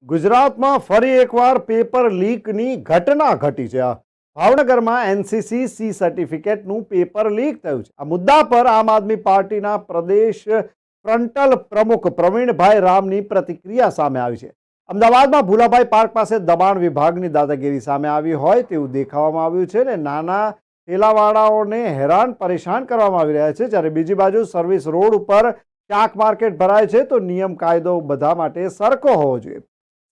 ગુજરાતમાં ફરી એકવાર પેપર લીકની ઘટના ઘટી છે. ભાવનગરમાં એનસીસી સી સર્ટિફિકેટનું પેપર લીક થયું છે. આ મુદ્દા પર આમ આદમી પાર્ટીના પ્રદેશ ફ્રન્ટલ પ્રમુખ પ્રવીણભાઈ રામની પ્રતિક્રિયા સામે આવી છે. અમદાવાદમાં ભુલાભાઈ પાર્ક પાસે દબાણ વિભાગની દાદાગીરી સામે આવી હોય તેવું દેખાવામાં આવ્યું છે ને નાના ઠેલાવાળાઓને હેરાન પરેશાન કરવામાં આવી રહ્યા છે. જ્યારે બીજી બાજુ સર્વિસ રોડ ઉપર શાક માર્કેટ ભરાય છે તો નિયમ કાયદો બધા માટે સરખો હોવો જોઈએ.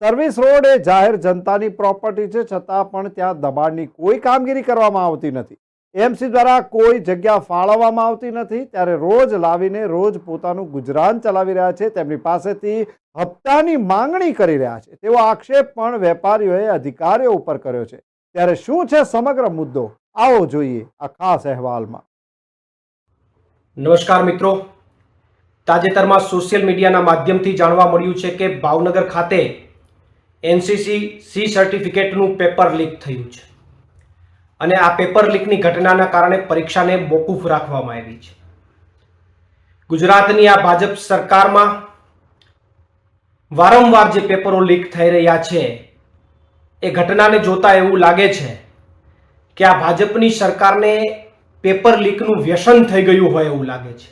સર્વિસ રોડ એ જાહેર જનતાની પ્રોપર્ટી છે, છતાં પણ ત્યાં દબાણની કોઈ કામગીરી કરવામાં આવતી નથી. એમસી દ્વારા કોઈ જગ્યા ફાળવવામાં આવતી નથી. ત્યારે રોજ લાવીને રોજ પોતાનું ગુજરાન ચલાવી રહ્યા છે. તેમની પાસેથી હપ્તાની માંગણી કરી રહ્યા છે તેવો આક્ષેપ પણ વેપારીઓએ અધિકારીઓ ઉપર કર્યો છે. ત્યારે શું છે સમગ્ર મુદ્દો, આવો જોઈએ આ ખાસ અહેવાલમાં. નમસ્કાર મિત્રો, તાજેતરમાં સોશિયલ મીડિયાના માધ્યમથી જાણવા મળ્યું છે કે ભાવનગર ખાતે એનસીસી સી સર્ટિફિકેટનું પેપર લીક થયું છે અને આ પેપર લીકની ઘટનાના કારણે પરીક્ષાને મોકૂફ રાખવામાં આવી છે. ગુજરાતની આ ભાજપ સરકારમાં વારંવાર જે પેપરો લીક થઈ રહ્યા છે એ ઘટનાને જોતા એવું લાગે છે કે આ ભાજપની સરકારને પેપર લીકનું વ્યસન થઈ ગયું હોય એવું લાગે છે.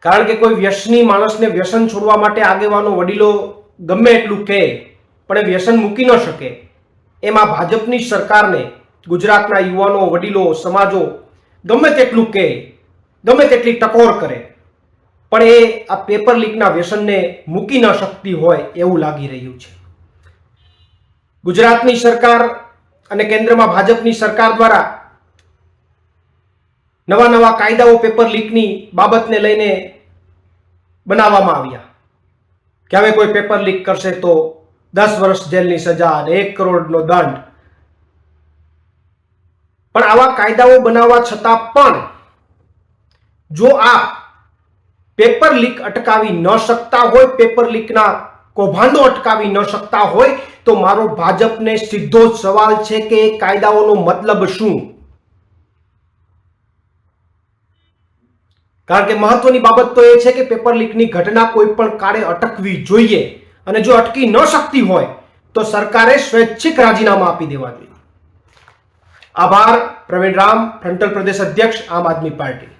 કારણ કે કોઈ વ્યસની માણસને વ્યસન છોડવા માટે આગેવાનો વડીલો ગમે એટલું કહે પણ એ વ્યસન મૂકી ન શકે. એમાં ભાજપની સરકારને ગુજરાતના યુવાનો, વડીલો, સમાજો ગમે તેટલું કહે, ગમે તેટલી ટકોર કરે પણ એ આ પેપર લીકના વ્યસનને મૂકી ન શકતી હોય એવું લાગી રહ્યું છે. ગુજરાતની સરકાર અને કેન્દ્રમાં ભાજપની સરકાર દ્વારા નવા નવા કાયદાઓ પેપર લીકની બાબતને લઈને બનાવવામાં આવ્યા કે હવે કોઈ પેપર લીક કરશે તો 10 વર્ષ જેલની સજા અને 1 કરોડનો દંડ. પણ આવા કાયદાઓ બનાવવા છતાં પણ જો આ પેપર લીક અટકાવી ન શકતા હોય, પેપર લીકના કૌભાંડો અટકાવી ન શકતા હોય તો મારો ભાજપને સીધો જ સવાલ છે કે એ કાયદાઓનો મતલબ શું? કારણ કે મહત્વની બાબત તો એ છે કે પેપર લીકની ઘટના કોઈ પણ કાળે અટકવી જોઈએ અને જો અટકી ન શકતી હોય તો સરકારે સ્વૈચ્છિક રાજીનામા આપી દેવા જોઈએ. આભાર. પ્રવીણ રામ, ફ્રન્ટલ પ્રદેશ અધ્યક્ષ, આમ આદમી પાર્ટી.